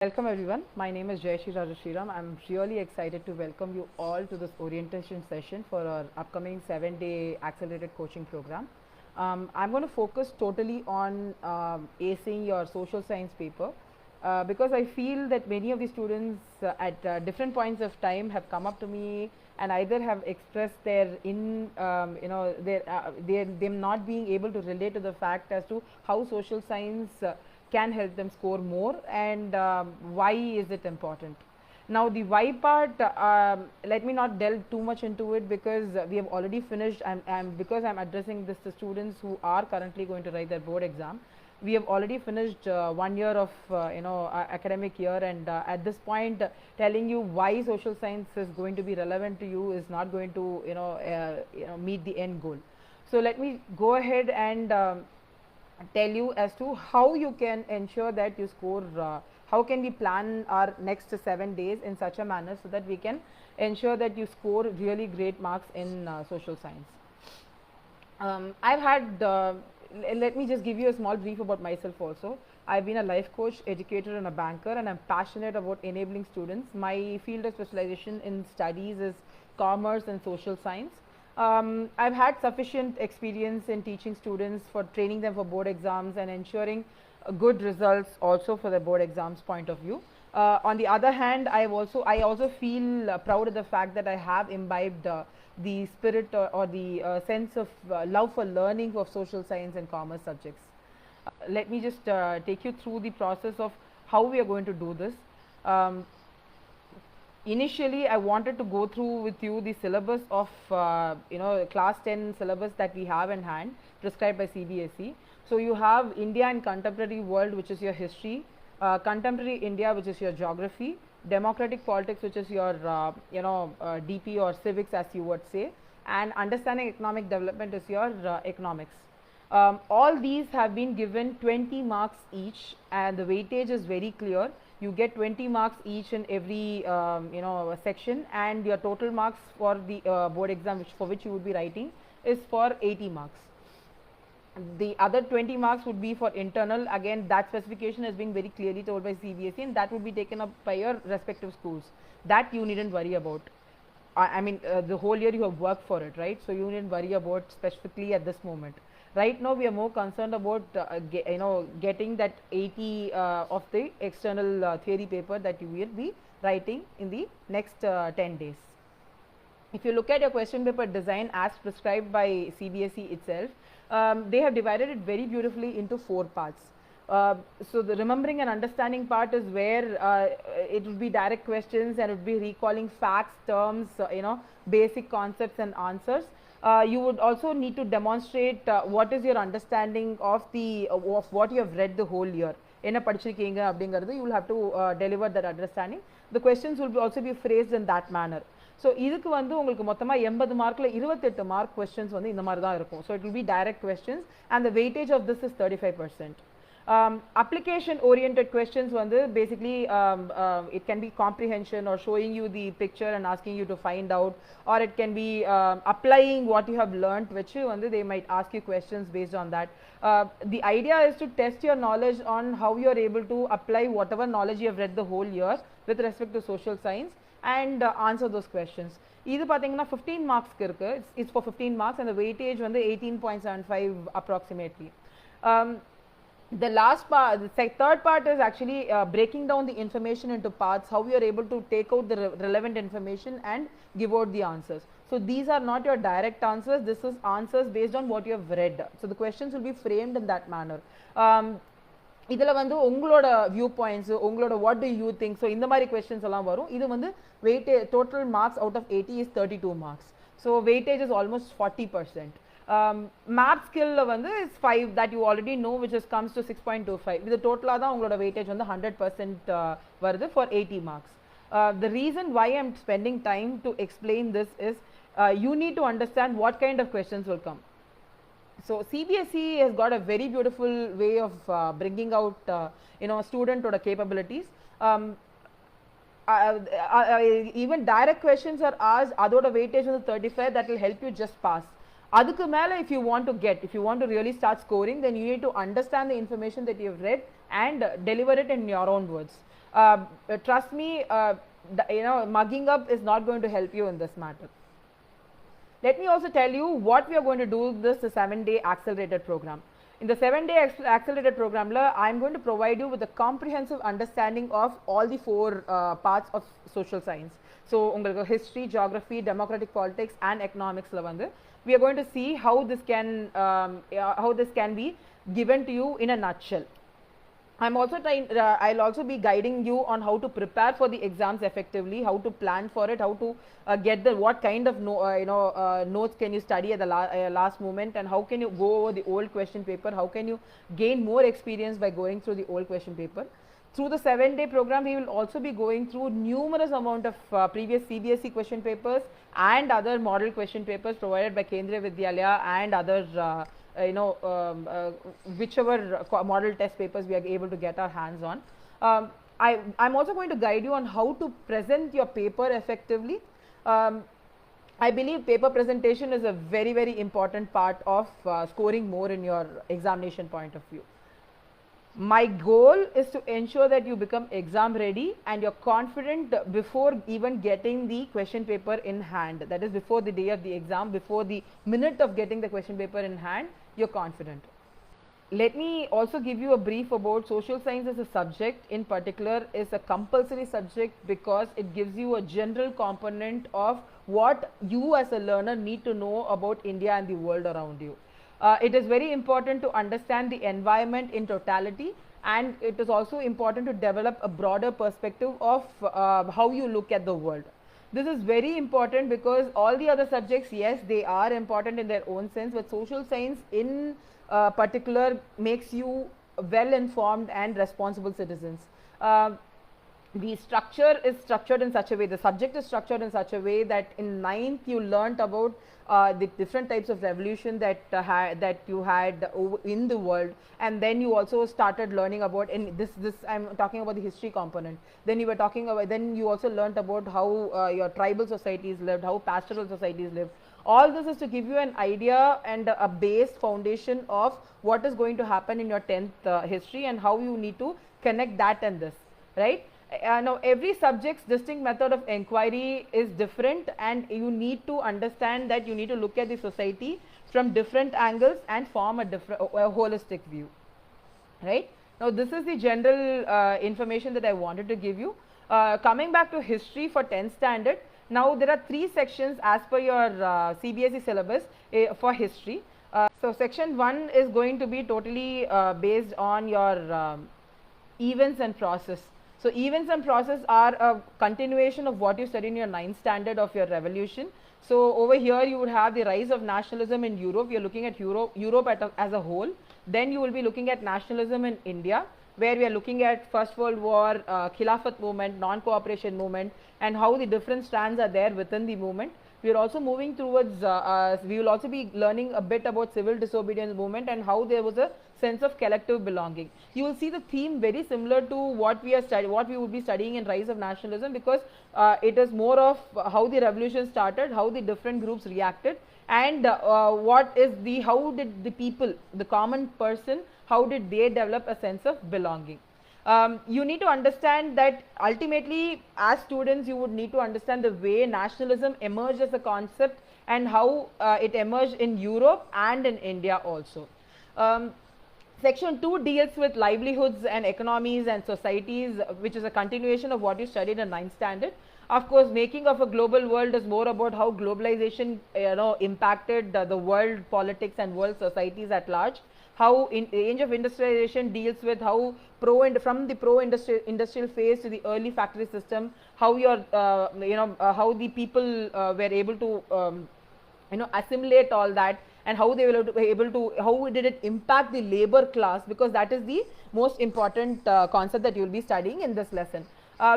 Welcome everyone. My name is Jayashree Rajashriram. I'm really excited to welcome you all to this orientation session for our upcoming 7-day accelerated coaching program. I'm going to focus totally on acing your social science paper because I feel that many of the students at different points of time have come up to me and either have expressed their them not being able to relate to the fact as to how social science can help them score more and why is it important. Now the why part, let me not delve too much into it because we have already finished and because I'm addressing this to students who are currently going to write their board exam. We have already finished 1 year of academic year, and at this point telling you why social science is going to be relevant to you is not going to meet the end goal. So let me go ahead and tell you as to how you can ensure that you score, how can we plan our next 7 days in such a manner so that we can ensure that you score really great marks in social science. I've had, let me just give you a small brief about myself also. I've been a life coach, educator and a banker, and I'm passionate about enabling students. My field of specialization in studies is commerce and social science. I've had sufficient experience in teaching students, for training them for board exams and ensuring good results also for the board exams point of view. On the other hand, I also feel proud of the fact that I have imbibed the spirit or the sense of love for learning of social science and commerce subjects. Let me just take you through the process of how we are going to do this. Initially, I wanted to go through with you the syllabus of class 10 syllabus that we have in hand, prescribed by CBSE. So you have India and contemporary world, which is your history, contemporary India, which is your geography, democratic politics, which is your DP or civics as you would say, and understanding economic development is your economics. All these have been given 20 marks each, and the weightage is very clear. You get 20 marks each in every section, and your total marks for the board exam for which you would be writing is for 80 marks. The other 20 marks would be for internal. Again, that specification has been very clearly told by CBSE, and that would be taken up by your respective schools. That you needn't worry about. I mean, the whole year you have worked for it, right? So you needn't worry about specifically at this moment. Right now we are more concerned about getting that 80 of the external theory paper that you will be writing in the next 10 days. If you look at your question paper design as prescribed by CBSE itself, they have divided it very beautifully into 4 parts. So the remembering and understanding part is where it will be direct questions and it will be recalling facts, terms, basic concepts and answers. You would also need to demonstrate what is your understanding of what you have read the whole year. You will have to deliver that understanding. The questions will also be phrased in that manner. So இதுக்கு வந்து உங்களுக்கு மொத்தமா 80 மார்க்ல 28 mark questions வந்து இந்த மாதிரி தான் இருக்கும். So it will be direct questions and the weightage of this is 35%. Application oriented questions வந்து basically it can be comprehension or showing you the picture and asking you to find out, or it can be applying what you have learnt, which வந்து they might ask you questions based on that. The idea is to test your knowledge on how you are able to apply whatever knowledge you have read the whole year with respect to social science and answer those questions. இது பாத்தீங்கன்னா 15 மார்க்ஸ்க்கு இருக்கு. It's for 15 marks and the weightage வந்து 18.75 approximately. The last part, the third part is actually breaking down the information into parts, how you are able to take out the relevant information and give out the answers. So these are not your direct answers, this is answers based on what you have read. So the questions will be framed in that manner. இதில் வந்து உங்களோட view points, உங்களோட what do you think, so இந்த மாதிரி questions எல்லாம் வரும். இது வந்து weightage total marks out of 80 is 32 marks. So weightage is almost 40%. Math skill வந்து is 5 that you already know, which is comes to 6.25. இது டோட்டலாக தான் உங்களோட வெயிட்டேஜ் வந்து 100% வருது for 80 marks. The reason why I'm spending time to explain this is you need to understand what kind of questions will come. So CBSE has got a very beautiful way of bringing out student or capabilities. Even direct questions are asked, adoda weightage on the 35, that will help you just pass. Adukku mela, if you want to really start scoring, then you need to understand the information that you have read and deliver it in your own words. Trust me, mugging up is not going to help you in this matter. Let me also tell you what we are going to do this 7-day accelerated program. In the 7-day accelerated program, I am going to provide you with a comprehensive understanding of all the 4 parts of social science. So, history, geography, democratic politics and economics. We are going to see how this can be given to you in a nutshell. I'm also trying, I'll also be guiding you on how to prepare for the exams effectively, how to plan for it, how to get what kind of notes can you study at the last moment, and how can you go over the old question paper, how can you gain more experience by going through the old question paper. Through the 7-day program, we will also be going through numerous amount of previous CBSE question papers and other model question papers provided by Kendriya Vidyalaya and other whichever model test papers we are able to get our hands on. I'm also going to guide you on how to present your paper effectively. I believe paper presentation is a very, very important part of scoring more in your examination point of view. My goal is to ensure that you become exam ready and you're confident before even getting the question paper in hand. That is, before the day of the exam, before the minute of getting the question paper in hand, you're confident. Let me also give you a brief about social science as a subject. In particular, is a compulsory subject because it gives you a general component of what you as a learner need to know about India and the world around you. It is very important to understand the environment in totality, and it is also important to develop a broader perspective of how you look at the world. This is very important because all the other subjects, yes, they are important in their own sense, but social science in particular makes you well informed and responsible citizens. The structure is structured in such a way, the subject is structured in such a way that in 9th you learnt about the different types of revolution that you had in the world, and then you also started learning about, in this I'm talking about the history component. Then you also learnt about how your tribal societies lived, how pastoral societies lived. All this is to give you an idea and a base foundation of what is going to happen in your 10th history and how you need to connect that and this, right? Now every subject's distinct method of inquiry is different, and you need to understand that you need to look at the society from different angles and form a holistic view, right? Now this is the general information that I wanted to give you. Coming back to history for 10th standard, now there are 3 sections as per your CBSE syllabus for history. So section 1 is going to be totally based on your events and process. So events and process are a continuation of what you studied in your 9th standard of your revolution. So over here you would have the rise of nationalism in Europe. You are looking at Europe as a whole. Then you will be looking at nationalism in India, where we are looking at First World War, Khilafat movement, non-cooperation movement, and how the different strands are there within the movement. We are also moving towards, we will also be learning a bit about civil disobedience movement and how there was a sense of collective belonging. You will see the theme very similar to what we would be studying in Rise of Nationalism, because it is more of how the revolution started, how the different groups reacted, and how did the people, the common person, how did they develop a sense of belonging. You need to understand that ultimately as students you would need to understand the way nationalism emerged as a concept and how it emerged in Europe and in India also. Section 2 deals with livelihoods and economies and societies, which is a continuation of what you studied in 9th standard. Of course, making of a global world is more about how globalization impacted the world politics and world societies at large. How age of industrialization deals with how from the pro-industrial phase to the early factory system, how how the people were able to assimilate all that, and how they were able to, how did it impact the labor class, because that is the most important concept that you will be studying in this lesson.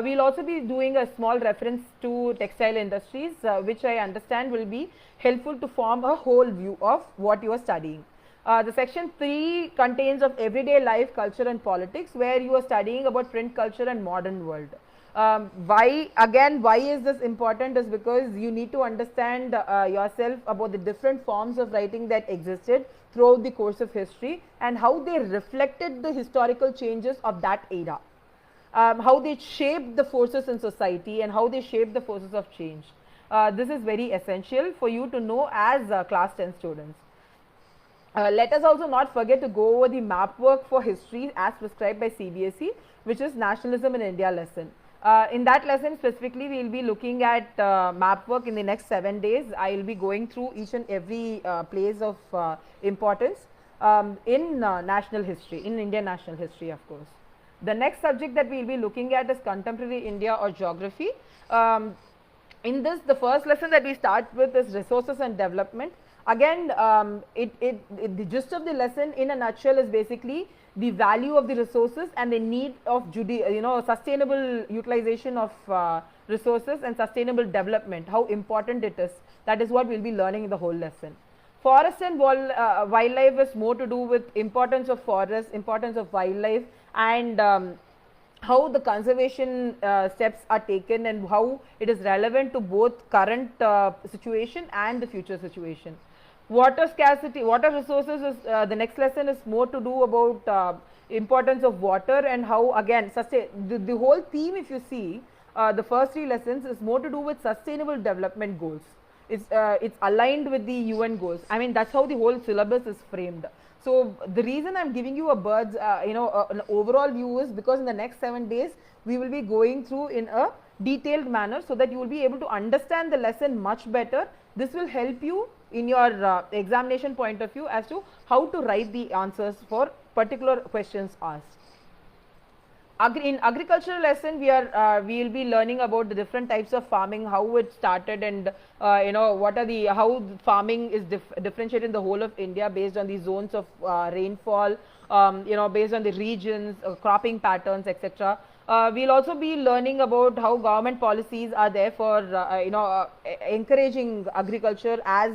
We will also be doing a small reference to textile industries, which I understand will be helpful to form a whole view of what you are studying. The section 3 contains of everyday life, culture and politics, where you are studying about print culture and modern world. Why is this important is because you need to understand yourself about the different forms of writing that existed throughout the course of history and how they reflected the historical changes of that era. how they shape the forces in society and how they shape the forces of change. This is very essential for you to know as class 10 students. Let us also not forget to go over the map work for history as prescribed by CBSE, which is Nationalism in India lesson. In that lesson specifically, we will be looking at map work in the next 7 days. I will be going through each and every place of importance in national history, in Indian national history, of course. The next subject that we will be looking at is contemporary India or geography. In this, the first lesson that we start with is resources and development. Again, the gist of the lesson in a nutshell is basically the value of the resources and the need of sustainable utilization of resources and sustainable development, how important it is. That is what we will be learning in the whole lesson. Forest and wildlife is more to do with importance of forests, importance of wildlife, and how the conservation steps are taken and how it is relevant to both current situation and the future situation. Water scarcity, water resources is the next lesson is more to do about importance of water and how again the whole theme, if you see the first 3 lessons, is more to do with sustainable development goals. It's aligned with the UN goals. I mean, that's how the whole syllabus is framed. So the reason I'm giving you a bird's an overall view is because in the next 7 days we will be going through in a detailed manner so that you will be able to understand the lesson much better. This will help you in your examination point of view as to how to write the answers for particular questions asked. In agricultural lesson, we will be learning about the different types of farming, how it started, and what are how farming is differentiated in the whole of India based on the zones of rainfall, based on the regions, cropping patterns, etc. We'll also be learning about how government policies are there for encouraging agriculture as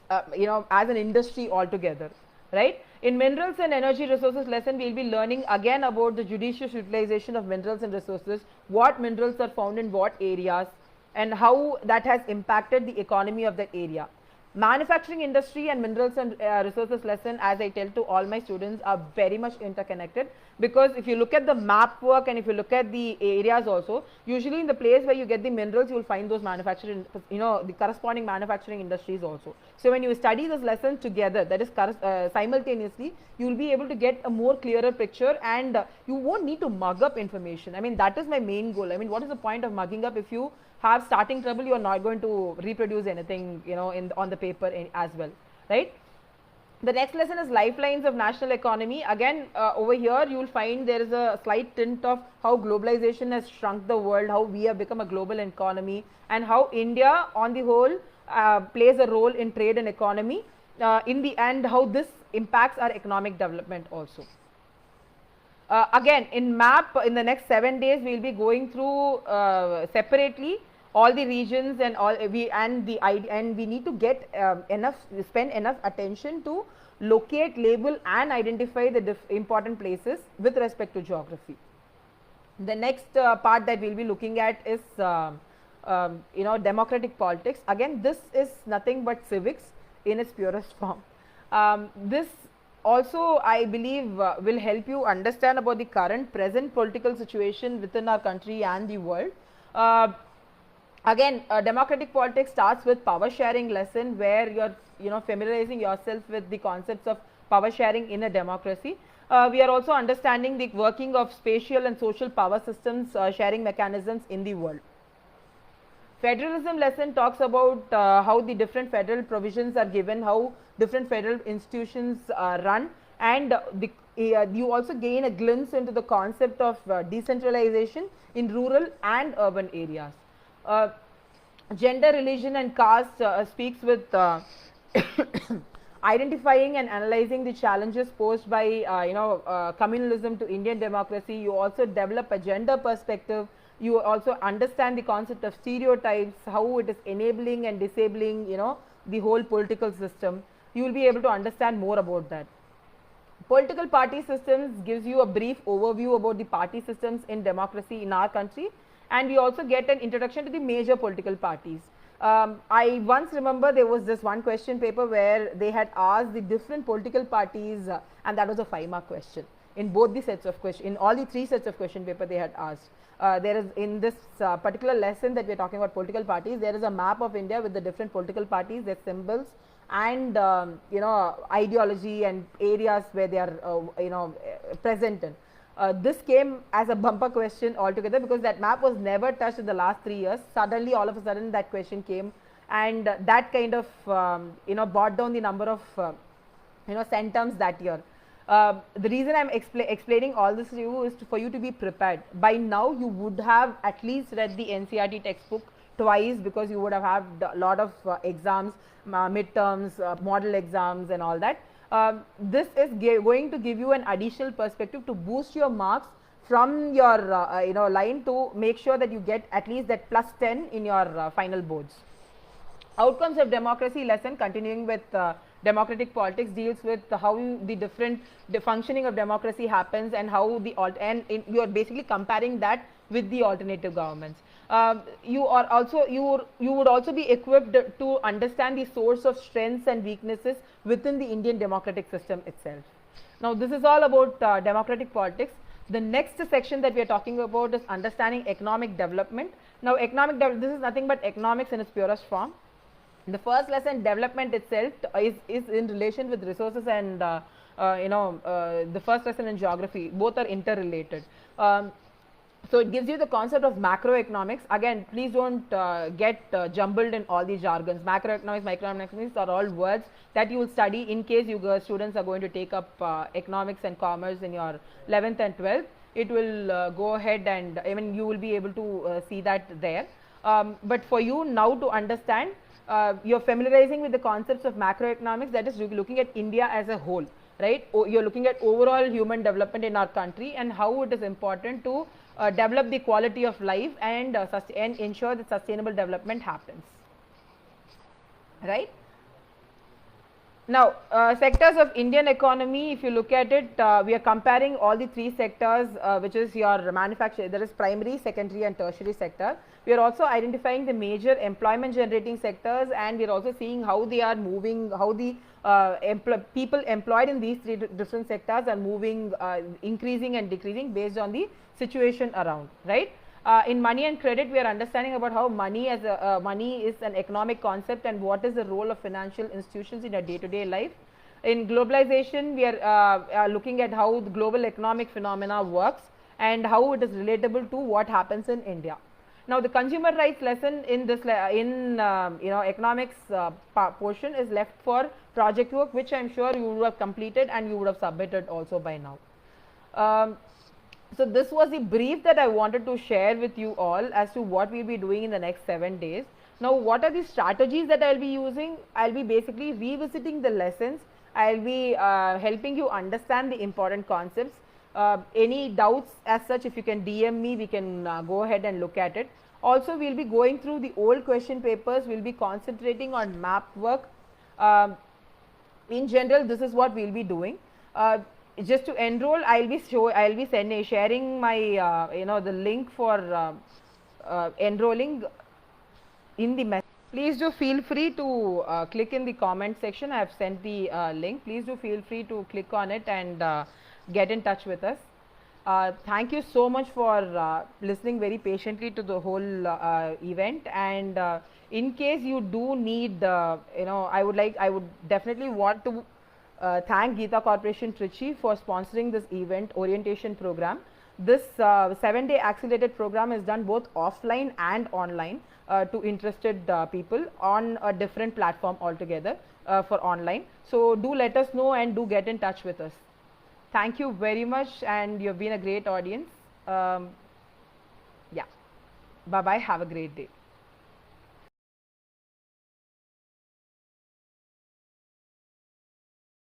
as an industry altogether, right? In minerals and energy resources lesson, we will be learning again about the judicious utilization of minerals and resources, what minerals are found in what areas, and how that has impacted the economy of that area. Manufacturing industry and minerals and resources lesson, as I tell to all my students, are very much interconnected, because if you look at the map work and if you look at the areas also, usually in the place where you get the minerals, you will find those manufacturing, the corresponding manufacturing industries also. So when you study this lesson together, that is simultaneously, you will be able to get a more clearer picture, and you won't need to mug up information. I mean, that is my main goal. I mean, what is the point of mugging up if you have starting trouble? You are not going to reproduce anything on the paper as well, right? The next lesson is lifelines of national economy. Again, over here you will find there is a slight tint of how globalization has shrunk the world, how we have become a global economy, and how India on the whole plays a role in trade and economy in the end, how this impacts our economic development also. Again, in map, in the next 7 days we will be going through separately all the regions and we need to get spend enough attention to locate, label and identify the important places with respect to geography. The next part that we will be looking at is democratic politics. Again, this is nothing but civics in its purest form. This also, I believe, will help you understand about the present political situation within our country and the world. Again, democratic politics starts with power sharing lesson, where you're familiarizing yourself with the concepts of power sharing in a democracy. We are also understanding the working of spatial and social power systems sharing mechanisms in the world. Federalism lesson talks about how the different federal provisions are given, how different federal institutions run, and you also gain a glimpse into the concept of decentralization in rural and urban areas. Gender, religion and caste speaks with identifying and analyzing the challenges posed by communalism to Indian democracy. You also develop a gender perspective. You also understand the concept of stereotypes, how it is enabling and disabling the whole political system. You will be able to understand more about that. Political party systems gives you a brief overview about the party systems in democracy in our country, and we also get an introduction to the major political parties. I once remember there was this one question paper where they had asked the different political parties and that was a 5-mark question. in both the sets of question, in all the 3 sets of question paper they had asked. There is in this particular lesson that we are talking about political parties, there is a map of India with the different political parties, their symbols, and ideology and areas where they are present in. This came as a bumper question altogether, because that map was never touched in the last 3 years. Suddenly, all of a sudden, that question came, and that kind of brought down the number of centums that year. The reason I'm explaining all this to you is for you to be prepared. By now, you would have at least read the NCERT textbook twice, because you would have had a lot of exams, midterms, model exams and all that. This is going to give you an additional perspective to boost your marks from your line, to make sure that you get at least that plus 10 in your final boards. Outcomes of democracy lesson, continuing with democratic politics, deals with how the functioning of democracy happens, and how you are basically comparing that with the alternative governments. You would also be equipped to understand the source of strengths and weaknesses within the Indian democratic system itself. Now, this is all about democratic politics. The next section that we are talking about is understanding economic development. Now, this is nothing but economics in its purest form. The first lesson, development itself, is in relation with resources, and the first lesson in geography, both are interrelated. So it gives you the concept of macroeconomics. Again, please don't get jumbled in all these jargons. Macroeconomics, microeconomics are all words that you will study in case you students are going to take up economics and commerce in your 11th and 12th. It will go ahead, and you will be able to see that there. But for you now to understand, you're familiarizing with the concepts of macroeconomics, that is looking at India as a whole, right? You're looking at overall human development in our country, and how it is important to develop the quality of life, and ensure that sustainable development happens, right? Now, sectors of Indian economy, if you look at it, we are comparing all the 3 sectors, which is your manufacture, there is primary, secondary and tertiary sector. We are also identifying the major employment generating sectors, and we are also seeing how they are moving, how the people employed in these 3 different sectors are moving, increasing and decreasing based on the situation around, right? In money and credit, we are understanding about how money is an economic concept, and what is the role of financial institutions in a day-to-day life. In globalization, we are looking at how the global economic phenomena works, and how it is relatable to what happens in India. Now, the consumer rights lesson in this economics portion is left for project work, which I am sure you would have completed and you would have submitted also by now. So this was the brief that I wanted to share with you all as to what we will be doing in the next 7 days. Now, what are the strategies that I will be using? I will be basically revisiting the lessons. I will be helping you understand the important concepts. Any doubts as such, if you can DM me, we can go ahead and look at it. Also, we will be going through the old question papers. We will be concentrating on map work. In general, this is what we will be doing. Just to enroll, I'll be sharing my the link for enrolling in the message. Please do feel free to click in the comment section. I have sent the link. Please do feel free to click on it and get in touch with us. Thank you so much for listening very patiently to the whole event. And in case you do need, I would definitely want to thank Geeta Corporation Trichy for sponsoring this event orientation program. This 7-day accelerated program is done both offline and online to interested people on a different platform altogether for online. So do let us know and do get in touch with us. Thank you very much, and you have been a great audience. Yeah. Bye-bye. Have a great day.